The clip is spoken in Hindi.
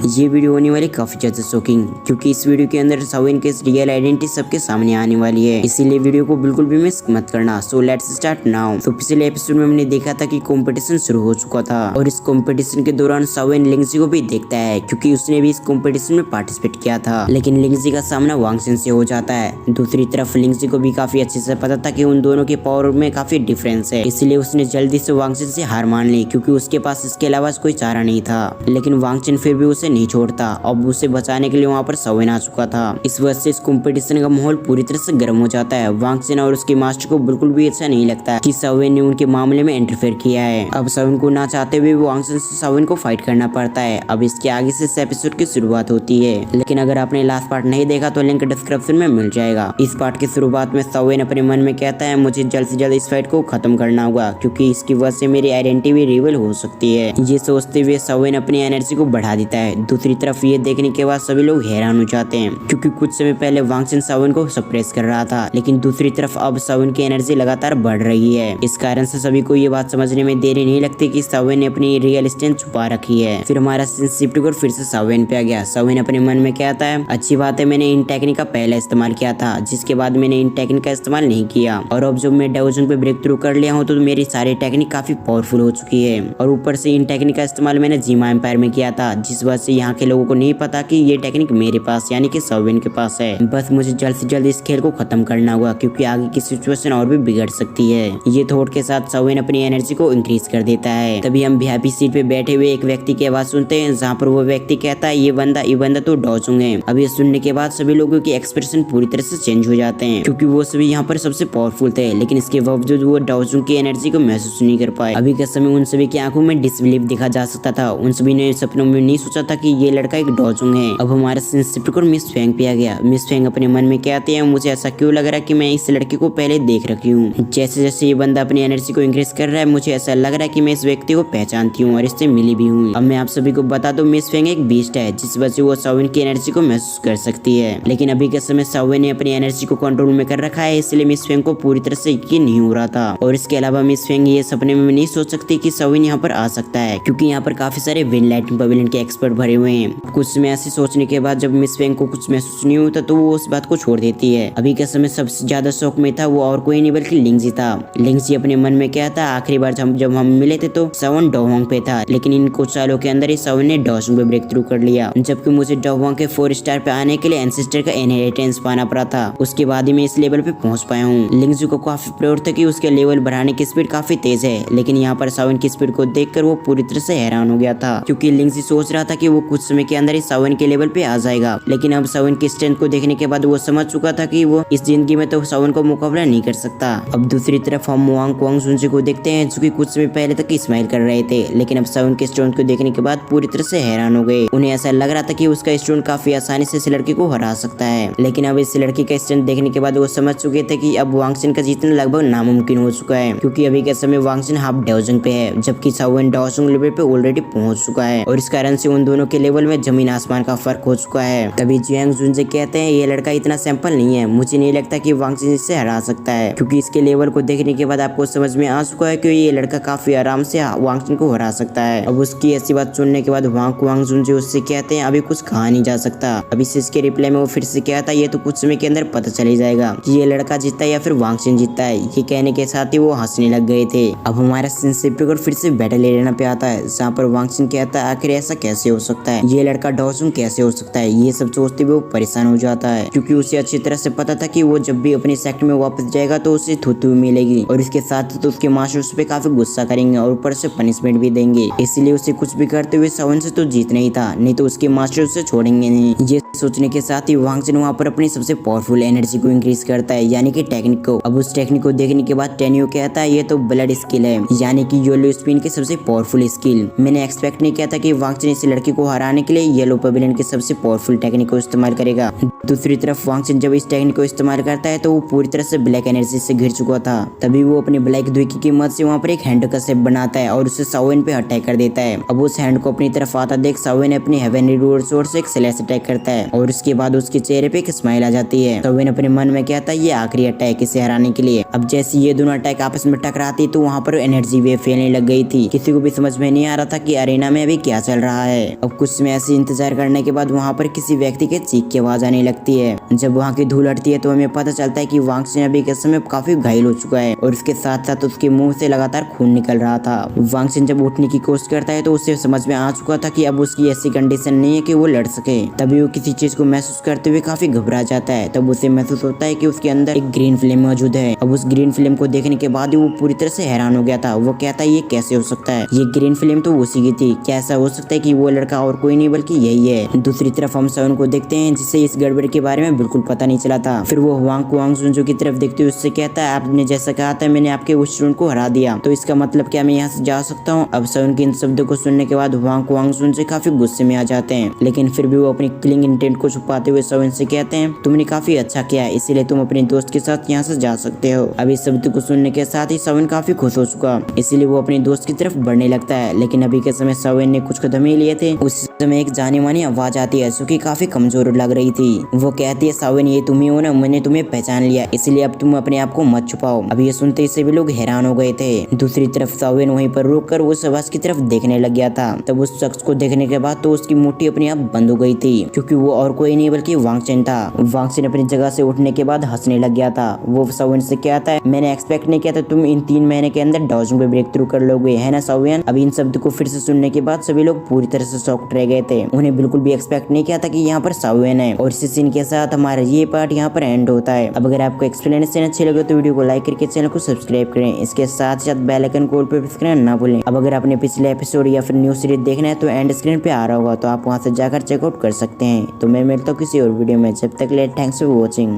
ये वीडियो होने वाली काफी ज्यादा शॉकिंग, क्योंकि इस वीडियो के अंदर साविन की रियल आइडेंटिटी सबके सामने आने वाली है, इसीलिए वीडियो को बिल्कुल भी मिस मत करना। So let's start now. तो पिछले एपिसोड में हमने देखा था कि कंपटीशन शुरू हो चुका था और इस कंपटीशन के दौरान साविन लिंगजी को भी देखता है, क्योंकि उसने भी इस कंपटीशन में पार्टिसिपेट किया था। लेकिन लिंगजी का सामना वांग चेन से हो जाता है। दूसरी तरफ लिंगजी को भी काफी अच्छे से पता था कि उन दोनों के पावर में काफी डिफरेंस है, इसलिए उसने जल्दी से वांग चेन से हार मान ली, क्योंकि उसके पास इसके अलावा कोई चारा नहीं था। लेकिन वांग चेन फिर भी उसे नहीं छोड़ता। अब उसे बचाने के लिए वहाँ पर साविन आ चुका था। इस वजह से इस कंपटीशन का माहौल पूरी तरह से गर्म हो जाता है। वांग चेन और उसके मास्टर को बिल्कुल भी अच्छा नहीं लगता कि साविन ने उनके मामले में इंटरफेयर किया है। अब साविन को ना चाहते हुए वांग चेन से साविन को फाइट करना पड़ता है। अब इसके आगे से इस एपिसोड की शुरुआत होती है, लेकिन अगर आपने लास्ट पार्ट नहीं देखा तो लिंक डिस्क्रिप्शन में मिल जाएगा। इस पार्ट की शुरुआत में साविन अपने मन में कहता है, मुझे जल्द से जल्द इस फाइट को खत्म करना होगा, क्योंकि इसकी वजह से मेरी आइडेंटिटी भी रिवील हो सकती है। ये सोचते हुए साविन अपनी एनर्जी को बढ़ा देता है। दूसरी तरफ ये देखने के बाद सभी लोग हैरान हो जाते हैं, क्योंकि कुछ समय पहले वांग चेन साविन को सप्रेस कर रहा था, लेकिन दूसरी तरफ अब साविन की एनर्जी लगातार बढ़ रही है। इस कारण से सभी को ये बात समझने में देरी नहीं लगती कि साविन ने अपनी रियल स्ट्रेंथ छुपा रखी है। फिर हमारा सीन शिफ्ट कर फिर से साविन पे आ गया। साविन अपने मन में कहता है, अच्छी बात है मैंने इन टेक्निक का पहले इस्तेमाल किया था, जिसके बाद मैंने इन टेक्निक का इस्तेमाल नहीं किया, और अब जब मैं डाउजन पे ब्रेक थ्रू कर लिया हूँ तो मेरी सारी टेक्निक काफी पावरफुल हो चुकी है। और ऊपर से इन टेक्निक का इस्तेमाल मैंने जीमा एम्पायर में किया था, जिस वजह से यहाँ के लोगों को नहीं पता कि ये टेक्निक मेरे पास यानी कि साविन के पास है। बस मुझे जल्द से जल्द इस खेल को खत्म करना होगा, क्योंकि आगे की सिचुएशन और भी बिगड़ सकती है। ये थॉट के साथ साविन अपनी एनर्जी को इंक्रीज कर देता है। तभी हम वीआईपी सीट पे बैठे हुए एक व्यक्ति की आवाज सुनते हैं, जहाँ पर वो व्यक्ति कहता है, ये बंदा तो डॉचुंग है। अब ये सुनने के बाद सभी लोगों के एक्सप्रेशन पूरी तरह से चेंज हो जाते हैं, क्योंकि वो सभी यहाँ पर सबसे पावरफुल थे, लेकिन इसके बावजूद वो डॉचुंग की एनर्जी को महसूस नहीं कर पाए। अभी के समय उन सभी की आंखों में डिसबिलीफ दिखा जा सकता था। उन सभी ने सपनों में नहीं सोचा था कि ये लड़का एक डॉचुंग है। अब हमारा शिफ्ट कर मिस फेंग पे आ गया। मिस फेंग अपने मन में कहते हैं, मुझे ऐसा क्यों लग रहा है कि मैं इस लड़के को पहले देख रखी हूँ। जैसे जैसे ये बंदा अपनी एनर्जी को इंक्रीज कर रहा है, मुझे ऐसा लग रहा है कि मैं इस व्यक्ति को पहचानती हूँ और इससे मिली भी हूँ। अब मैं आप सभी को बता दूं, मिस फेंग एक बीस्ट है, जिस वजह से वो साविन की एनर्जी को महसूस कर सकती है। लेकिन अभी के समय साविन ने अपनी एनर्जी को कंट्रोल में कर रखा है, इसलिए मिस फेंग को पूरी तरह से यकीन नहीं हो रहा था। और इसके अलावा मिस फेंग ये सपने में नहीं सोच सकती कि साविन यहाँ पर आ सकता है, क्योंकि यहाँ पर काफी सारे विन लाइटिंग पवेलियन के एक्सपर्ट भरे हुए हैं। कुछ समय ऐसे सोचने के बाद जब मिस फेंग को कुछ महसूस नहीं होता तो वो उस बात को छोड़ देती है। अभी के समय सबसे ज्यादा शौक में था वो और कोई नहीं बल्कि लिंगजी था। लिंगजी अपने मन में क्या था, आखिरी बार जब हम मिले थे तो साविन डोहोंग पे था, लेकिन इन कुछ सालों के अंदर ही साविन ने डोहोंग पे ब्रेक थ्रू कर लिया, जबकि मुझे डोहोंग के 4 स्टार पे आने के लिए एंसेस्टर का इनहेरिटेंस पाना पड़ा था। उसके बाद ही मैं इस लेवल पे पहुंच पाया हूँ। लिंगजी को काफी प्राउड था कि उसके लेवल बढ़ाने की स्पीड काफी तेज है, लेकिन यहाँ पर साविन की स्पीड को देखकर वो पूरी तरह से हैरान हो गया था, क्योंकि लिंगजी सोच रहा था कि वो कुछ समय के अंदर ही साविन के लेवल पे आ जाएगा। लेकिन अब साविन की स्ट्रेंथ को देखने के बाद वो समझ चुका था कि वो इस जिंदगी में तो साविन को मुकाबला नहीं कर सकता। अब दूसरी तरफ हम वांग क्वांगजुन को देखते हैं, जो कि कुछ समय पहले तक स्माइल कर रहे थे, लेकिन अब साविन के स्ट्रेंथ को देखने के बाद पूरी तरह से हैरान हो गए। उन्हें ऐसा लग रहा था कि उसका स्ट्रेंथ काफी आसानी से इस लड़के को हरा सकता है, लेकिन अब इस लड़के का स्ट्रेंथ देखने के बाद वो समझ चुके थे कि अब वांग चेन का जीतना लगभग नामुमकिन हो चुका है, क्योंकि अभी के समय वांग चेन हाफ डाउजन पे है, जबकि साविन डाउजन लेवल पे ऑलरेडी पहुंच चुका है, और इस कारण से उन दोनों के लेवल में जमीन आसमान का फर्क हो चुका है। तभी जियांग जुनजे कहते हैं, ये लड़का इतना सिंपल नहीं है, मुझे नहीं लगता कि वांग चेन इससे हरा सकता है, क्योंकि इसके लेवल को देखने के बाद आपको समझ में आ चुका है कि ये लड़का काफी आराम से वांग चेन को हरा सकता है। अब उसकी ऐसी बात सुनने के बाद वांग क्वांगजुन उससे कहते हैं, अभी कुछ कहा नहीं जा सकता। अभी से इसके रिप्लाई में वो फिर से कहता है, ये तो कुछ समय के अंदर पता चल जाएगा कि ये लड़का जीतता है या फिर वांग चेन जीतता है। ये कहने के साथ ही वो हंसने लग गए थे। अब हमारा सीन शिफ्ट कर फिर से बैटल एरिना पे आता है, जहाँ पर वांग चेन कहता है, आखिर ऐसा कैसे हो सकता है, ये लड़का डॉचुंग कैसे हो सकता है। ये सब सोचते हुए वो परेशान हो जाता है, क्योंकि उसे अच्छी तरह से पता था कि वो जब भी अपने सेक्ट में वापस जाएगा तो उसे थूथू मिलेगी, और इसके साथ तो उसके मास्टर उस पे काफी गुस्सा करेंगे और ऊपर से पनिशमेंट भी देंगे। इसलिए उसे कुछ भी करते हुए साविन से तो जीतना ही था, नहीं तो उसके मास्टर उसे छोड़ेंगे नहीं। ये सोचने के साथ ही वांग चेन वहाँ पर अपनी सबसे पावरफुल एनर्जी को इंक्रीज करता है, यानी कि टेक्निक को। अब उस टेक्निक को देखने के बाद टेनियो कहता है, ये तो ब्लड स्किल है, यानी कि येलो स्पिन की सबसे पावरफुल स्किल। मैंने एक्सपेक्ट नहीं किया था कि वांग चेन इस लड़की को हराने के लिए येलो पवेलियन की सबसे पावरफुल टेक्निक को इस्तेमाल करेगा। दूसरी तरफ वांग चेन जब इस टेक्निक को इस्तेमाल करता है तो वो पूरी तरह से ब्लैक एनर्जी से घिर चुका था। तभी वो अपने ब्लैक द्विकी की मदद से वहाँ पर एक हैंड का शेप बनाता है और उसे साविन पे अटैक कर देता है। अब उस हैंड को अपनी तरफ आता देख साविन अपनी हेवनली स्वॉर्ड से एक स्लैश अटैक करता है, और उसके बाद उसके चेहरे पे एक स्माइल आ जाती है। साविन अपने मन में कहता है, ये आखिरी अटैक इसे हराने के लिए। अब जैसे ये दोनों अटैक आपस में टकराती तो वहाँ पर एनर्जी वेव फैलने लग गई थी। किसी को भी समझ में नहीं आ रहा था कि अरेना में अभी क्या चल रहा है। है। अब कुछ समय ऐसे इंतजार करने के बाद वहाँ पर किसी व्यक्ति के चीख की आवाज आने लगती है। जब वहाँ की धूल हटती है तो हमें पता चलता है कि वांग चेन अभी के समय काफी घायल हो चुका है और उसके साथ साथ उसके मुंह से लगातार खून निकल रहा था। वांग चेन जब उठने की कोशिश करता है तो उसे समझ में आ चुका था कि अब उसकी ऐसी कंडीशन नहीं है कि वो लड़ सके। तभी वो किसी चीज को महसूस करते हुए काफी घबरा जाता है। तब उसे महसूस होता है कि उसके अंदर एक ग्रीन फ्लेम मौजूद है। अब उस ग्रीन फ्लेम को देखने के बाद वो पूरी तरह से हैरान हो गया था। वो कहता है ये कैसे हो सकता है, ये ग्रीन फ्लेम तो उसी की थी, क्या ऐसा हो सकता है कि वो लड़का और कोई नहीं बल्कि यही है। दूसरी तरफ हम सवन को देखते हैं जिसे इस गड़बड़ के बारे में बिल्कुल पता नहीं चला था। फिर वो वांग सुनजो की तरफ देखते हुए उससे कहता है आपने जैसा कहा था मैंने आपके उस स्टूडेंट को हरा दिया, तो इसका मतलब क्या मैं यहाँ से जा सकता हूँ। अब सवन के इन शब्दों को सुनने के बाद वांग सुनजो काफी गुस्से में आ जाते हैं, लेकिन फिर भी वो अपनी किलिंग इंटेंट को छुपाते हुए सवन से कहते हैं तुमने काफी अच्छा किया है, इसीलिए तुम अपने दोस्त के साथ यहाँ से जा सकते हो। अब इस शब्द को सुनने के साथ ही सवन काफी खुश हो चुका, इसीलिए वो अपने दोस्त की तरफ बढ़ने लगता है। लेकिन अभी के समय सवन ने कुछ कदम ही लिए थे, उस समय एक जानी मानी आवाज आती है जो कि काफी कमजोर लग रही थी। वो कहती है सवन ये तुम ही हो ना, मैंने तुम्हें पहचान लिया, इसलिए अब तुम अपने आप को मत छुपाओ। अब ये सुनते ही सभी लोग हैरान हो गए थे। दूसरी तरफ सवन वहीं पर रोककर उस आवाज की तरफ देखने लग गया था। तब उस शख्स को देखने के बाद तो उसकी मुट्ठी अपने आप बंद हो गई थी, क्योंकि वो और कोई नहीं बल्कि वांग चेन था। वांग चेन अपनी जगह से उठने के बाद हंसने लग गया था। वो सवन से कहता है मैंने एक्सपेक्ट नहीं किया था तुम इन 3 महीने के अंदर डॉजिंग पे ब्रेक थ्रू कर लोगे, है ना सवन। अब इन शब्द को फिर से सुनने के बाद सभी लोग पूरी तरह से शॉक्ड रह गए थे। उन्हें बिल्कुल भी एक्सपेक्ट नहीं किया था कि यहाँ पर सवन है। और इसी सीन के साथ हमारा ये पार्ट यहाँ पर एंड होता है। अब अगर आपको एक्सप्लेनेशन अच्छी लगे तो वीडियो को लाइक करके चैनल को सब्सक्राइब करें। इसके साथ साथ बेल आइकन को ऑल पे प्रेस करना ना भूलें। अब अगर आपने पिछले एपिसोड या फिर न्यू सीरीज देखना है तो एंड स्क्रीन पे आ रहा होगा, तो आप वहाँ से जाकर चेकआउट कर सकते हैं। तो मैं मिलता हूँ किसी और वीडियो में, जब तक ले थैंक्स फॉर वॉचिंग।